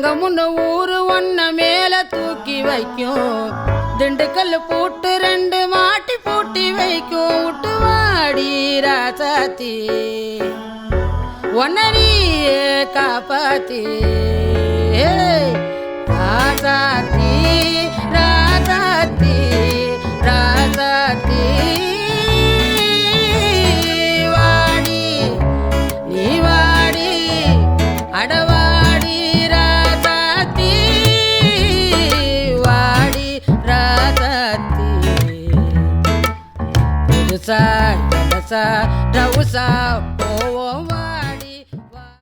நாங்க முன்ன ஊரு ஒன்ன மேல தூக்கி வைக்கும் திண்டுக்கல் பூட்டு 2 மாட்டி பூட்டி வைக்கும் விட்டு வாடி ராசாத்தி ஒன்ன நீயே காப்பாத்தி ராசாத்தி ராசாத்தி ராசாத்தி வாடி நீ வாடி அடவாடி ராசாத்தி வாடி ராசாத்தி புதுசா ரவுசா